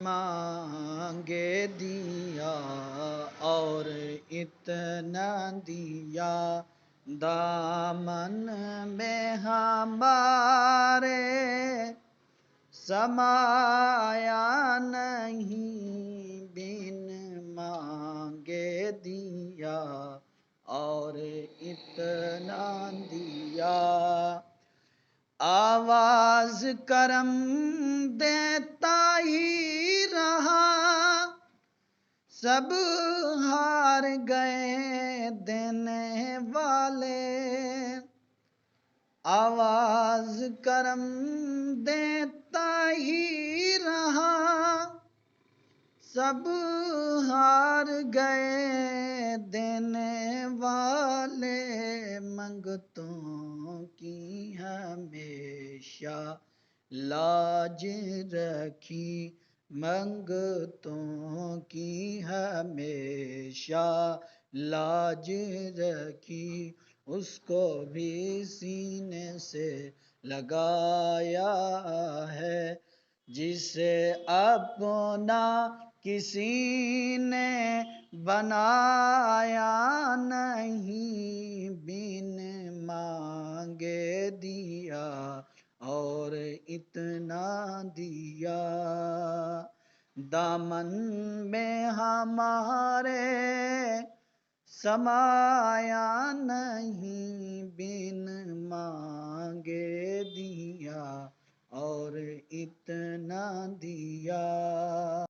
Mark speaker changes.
Speaker 1: مانگے دیا اور اتنا دیا، دامن میں ہمارے سمایا نہیں، بن مانگے دیا اور اتنا دیا۔ آواز کرم دیتا ہی رہا، سب ہار گئے دینے والے۔ آواز کرم دیتا ہی رہا، سب ہار گئے دینے والے۔ منگتوں کی ہمیشہ لاج رکھی، منگتوں کی ہمیشہ لاج رکھی، اس کو بھی سینے سے لگایا ہے، جسے اپنا کسی نے بنایا نہیں، بن مانگے دیا اور اتنا دیا۔ دامن میں ہمارے سمایا نہیں، بن مانگے دیا اور اتنا دیا۔